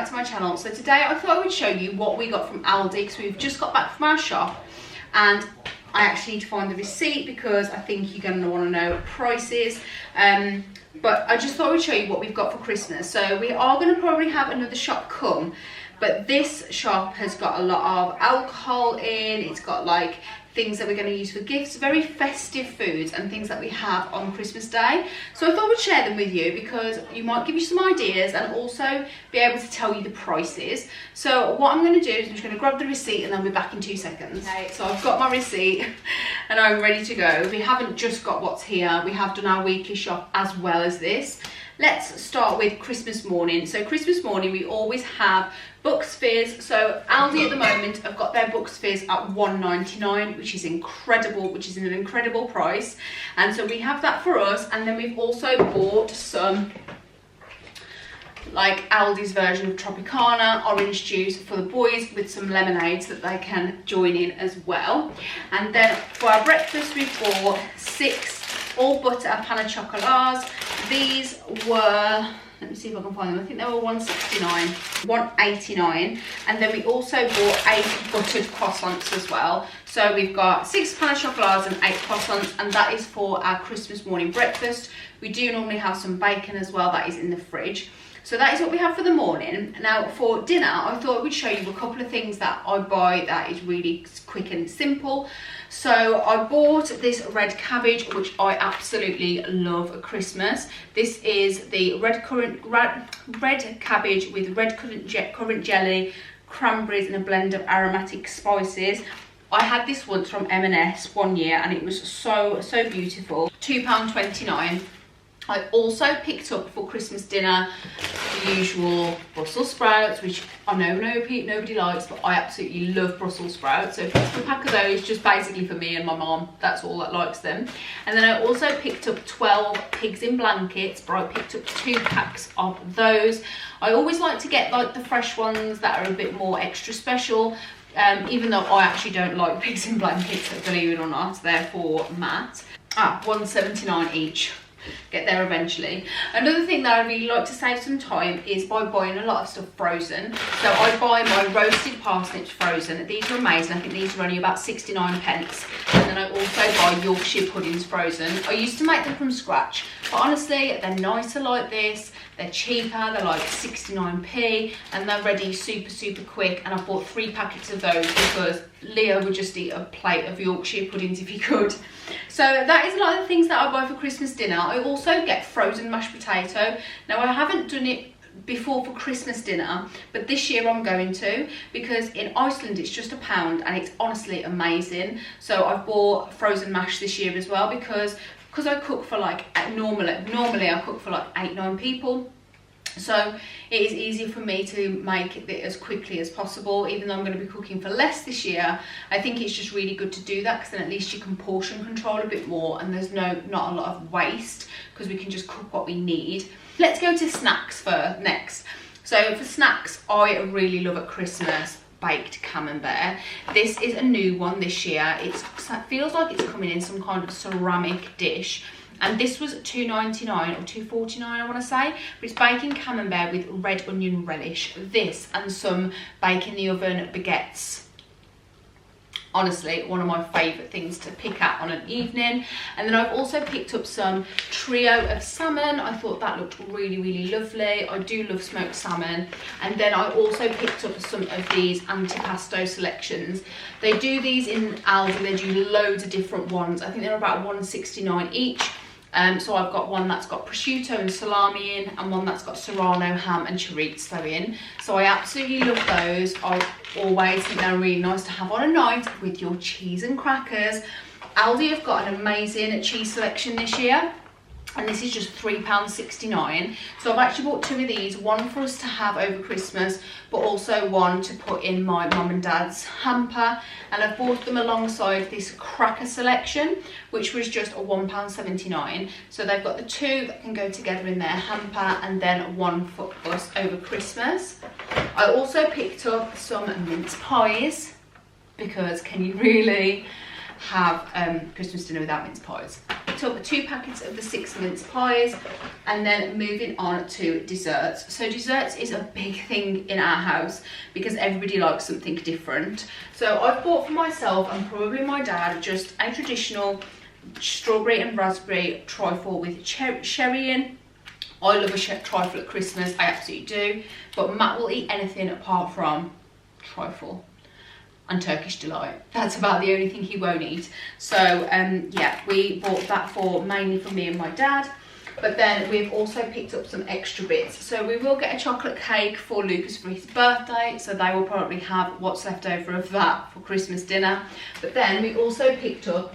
back to my channel. So today I thought I would show you what we got from Aldi, because we've just got back from our shop and I actually need to find the receipt because I think you're going to want to know prices. But I just thought I would show you what we've got for Christmas. So we are going to probably have another shop come, but this shop has got a lot of alcohol in. It's got like things that we're going to use for gifts, very festive foods and things that we have on Christmas Day. So I thought I'd share them with you because you might give you some ideas and also be able to tell you the prices. So what I'm going to do is I'm just going to grab the receipt and then I'll be back in 2 seconds. Okay, so I've got my receipt and I'm ready to go. We haven't just got what's here, we have done our weekly shop as well as this. Let's start with Christmas morning. So Christmas morning we always have Bucks Fizz. So Aldi at the moment have got their Bucks Fizz at £1.99, which is incredible, which is an incredible price. And so we have that for us, and then we've also bought some like Aldi's version of Tropicana orange juice for the boys with some lemonades that they can join in as well. And then for our breakfast we've bought 6 all butter pan chocolats. These were, let me see if I can find them, I think they were £1.69, £1.89, and then we also bought 8 buttered croissants as well. So we've got 6 pan chocolats and 8 croissants, and that is for our Christmas morning breakfast. We do normally have some bacon as well that is in the fridge. So that is what we have for the morning. Now for dinner, I thought I would show you a couple of things that I buy that is really quick and simple. So I bought this red cabbage, which I absolutely love at Christmas. This is the red cabbage with red currant jelly, cranberries and a blend of aromatic spices. I had this once from M&S one year and it was so beautiful. £2.29. I also picked up for Christmas dinner the usual Brussels sprouts, which I know nobody likes, but I absolutely love Brussels sprouts. So I picked up a pack of those just basically for me and my mom. That's all that likes them. And then I also picked up 12 pigs in blankets, but I picked up 2 packs of those. I always like to get like the fresh ones that are a bit more extra special. Even though I actually don't like pigs in blankets, believe it or not, they're for Matt. £1.79 each. Get there eventually. Another thing that I really like to save some time is by buying a lot of stuff frozen. So I buy my roasted parsnips frozen. These are amazing. I think these are only about 69 pence. And then I also buy Yorkshire Puddings frozen. I used to make them from scratch, but honestly they're nicer like this. They're cheaper, they're like 69p, and they're ready super quick. And I bought 3 packets of those because Leo would just eat a plate of Yorkshire puddings if he could. So that is a lot of the things that I buy for Christmas dinner. I also get frozen mashed potato. Now I haven't done it before for Christmas dinner, but this year I'm going to, because in Iceland it's just £1 and it's honestly amazing. So I've bought frozen mash this year as well because I cook for like, normally I cook for like 8-9 people. So it is easy for me to make it as quickly as possible. Even though I'm going to be cooking for less this year, I think it's just really good to do that because then at least you can portion control a bit more and there's not a lot of waste because we can just cook what we need. Let's go to snacks next. So for snacks, I really love at Christmas baked Camembert. This is a new one this year. It feels like it's coming in some kind of ceramic dish. And this was £2.99 or £2.49 I want to say, but it's bacon Camembert with red onion relish. This and some bake in the oven baguettes. Honestly, one of my favourite things to pick at on an evening. And then I've also picked up some trio of salmon. I thought that looked really lovely. I do love smoked salmon. And then I also picked up some of these antipasto selections. They do these in Aldi, they do loads of different ones. I think they're about £1.69 each. So I've got one that's got prosciutto and salami in, and one that's got serrano, ham and chorizo in. So I absolutely love those. I always think they're really nice to have on a night with your cheese and crackers. Aldi have got an amazing cheese selection this year. And this is just £3.69. So I've actually bought 2 of these, one for us to have over Christmas, but also one to put in my mum and dad's hamper. And I've bought them alongside this cracker selection, which was just £1.79. So they've got the 2 that can go together in their hamper, and then one for us over Christmas. I also picked up some mince pies, because can you really have Christmas dinner without mince pies? picked up 2 packets of the 6 mince pies, and then moving on to desserts. So desserts is a big thing in our house because everybody likes something different. So I've bought for myself and probably my dad just a traditional strawberry and raspberry trifle with sherry in. I love a trifle at Christmas, I absolutely do, but Matt will eat anything apart from trifle and Turkish delight. That's about the only thing he won't eat. So yeah, we bought that mainly for me and my dad. But then we've also picked up some extra bits. So we will get a chocolate cake for Lucas for his birthday, so they will probably have what's left over of that for Christmas dinner. But then we also picked up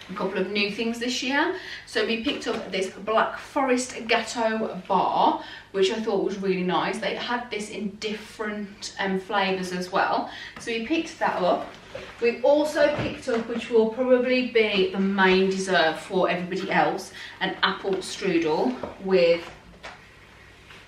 a couple of new things this year. So we picked up this Black Forest Gâteau bar, which I thought was really nice. They had this in different flavours as well. So we picked that up. We've also picked up, which will probably be the main dessert for everybody else, an apple strudel with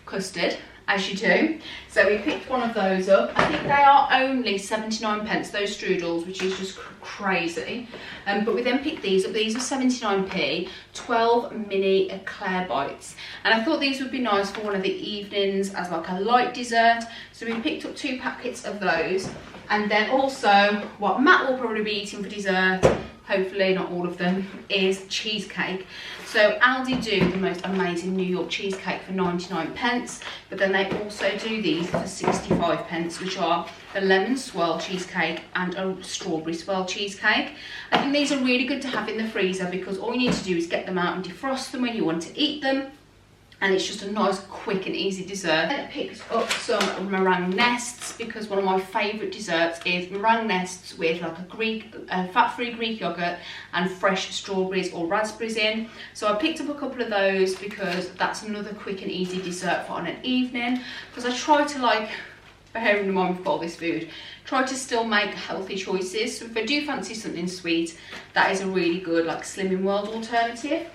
custard, as you do. So we picked one of those up. I think they are only 79p, those strudels, which is just crazy. But we then picked these up. These are 79p, 12 mini Eclair Bites. And I thought these would be nice for one of the evenings as like a light dessert. So we picked up 2 packets of those. And then also, what Matt will probably be eating for dessert, hopefully not all of them, is cheesecake. So Aldi do the most amazing New York cheesecake for 99p, but then they also do these for 65p, which are the lemon swirl cheesecake and a strawberry swirl cheesecake. I think these are really good to have in the freezer because all you need to do is get them out and defrost them when you want to eat them. And it's just a nice, quick and easy dessert. I picked up some Meringue Nests because one of my favourite desserts is Meringue Nests with like a fat-free Greek yogurt and fresh strawberries or raspberries in. So I picked up a couple of those because that's another quick and easy dessert for on an evening. Because I try to, like, bearing in mind with all this food, try to still make healthy choices. So if I do fancy something sweet, that is a really good like Slimming World alternative.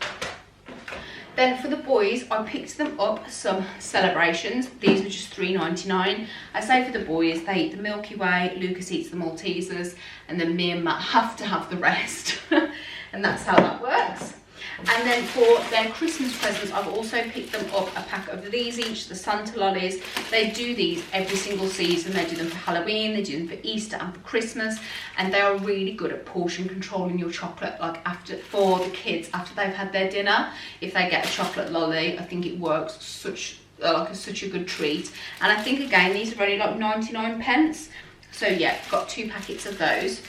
Then for the boys, I picked them up some celebrations. These were just $3.99. I say for the boys, they eat the Milky Way, Lucas eats the Maltesers, and then me and Matt have to have the rest. And that's how that works. And then for their Christmas presents, I've also picked them up a pack of these each, the Santa Lollies. They do these every single season. They do them for Halloween, they do them for Easter and for Christmas. And they are really good at portion controlling your chocolate, like for the kids after they've had their dinner. If they get a chocolate lolly, I think it works such a good treat. And I think again, these are only like 99p. So yeah, got 2 packets of those.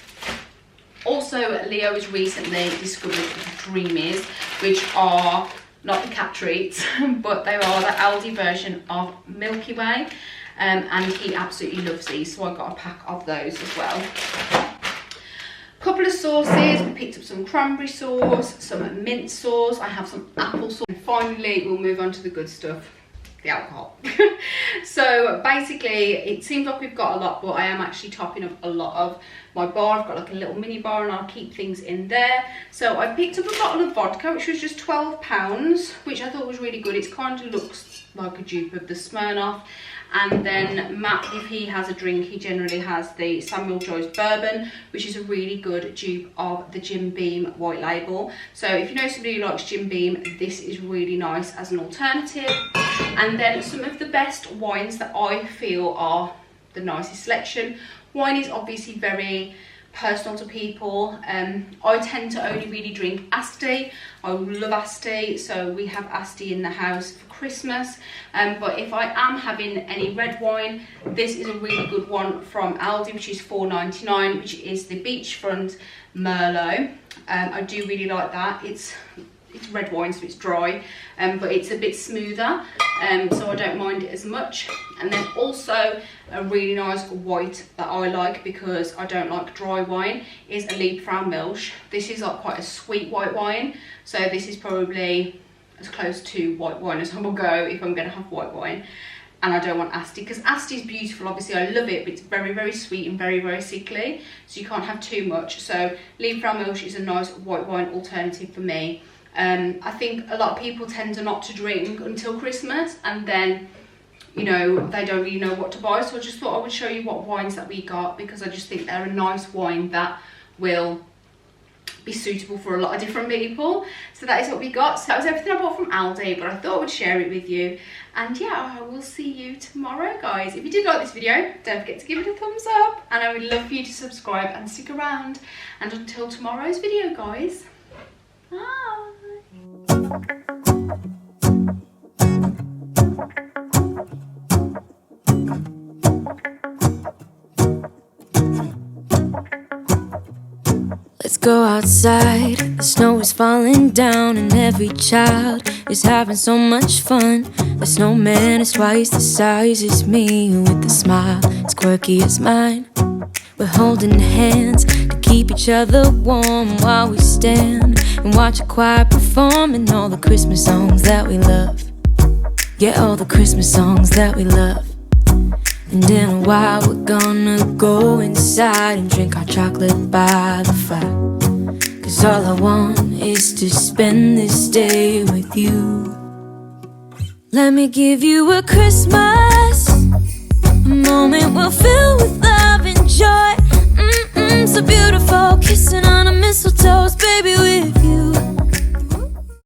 Also, Leo has recently discovered Dreamies, which are not the cat treats, but they are the Aldi version of Milky Way, and he absolutely loves these, so I got a pack of those as well. Couple of sauces, we picked up some cranberry sauce, some mint sauce, I have some apple sauce, and finally we'll move on to the good stuff. The alcohol. So basically it seems like we've got a lot, but I am actually topping up a lot of my bar. I've got like a little mini bar and I'll keep things in there. So I picked up a bottle of vodka, which was just £12, which I thought was really good. It kind of looks like a dupe of the Smirnoff. And then Matt, if he has a drink, he generally has the Samuel Joyce bourbon, which is a really good dupe of the Jim Beam white label. So if you know somebody who likes Jim Beam, this is really nice as an alternative. And then some of the best wines that I feel are the nicest selection. Wine is obviously very personal to people. I tend to only really drink Asti. I love Asti, so we have Asti in the house for Christmas. But if I am having any red wine, this is a really good one from Aldi, which is $4.99, which is the Beachfront Merlot. I do really like that. It's red wine, so it's dry, but it's a bit smoother, so I don't mind it as much. And then also a really nice white that I like because I don't like dry wine is a Eclair Bites. This is like quite a sweet white wine, so this is probably as close to white wine as I will go if I'm going to have white wine. And I don't want Asti because Asti is beautiful, obviously I love it, but it's very, very sweet and very, very sickly, so you can't have too much. So Eclair Bites is a nice white wine alternative for me. I think a lot of people tend to not to drink until Christmas, and then, you know, they don't really know what to buy. So I just thought I would show you what wines that we got, because I just think they're a nice wine that will be suitable for a lot of different people. So that is what we got. So that was everything I bought from Aldi, but I thought I would share it with you. And yeah, I will see you tomorrow, guys. If you did like this video, don't forget to give it a thumbs up, and I would love for you to subscribe and stick around. And until tomorrow's video, guys, bye. Let's go outside, the snow is falling down and every child is having so much fun. The snowman is twice the size as me, with a smile as quirky as mine. We're holding hands to keep each other warm while we stand and watch a choir performing all the Christmas songs that we love. Yeah, all the Christmas songs that we love. And in a while we're gonna go inside and drink our chocolate by the fire. 'Cause all I want is to spend this day with you. Let me give you a Christmas, a moment we'll fill with love and joy.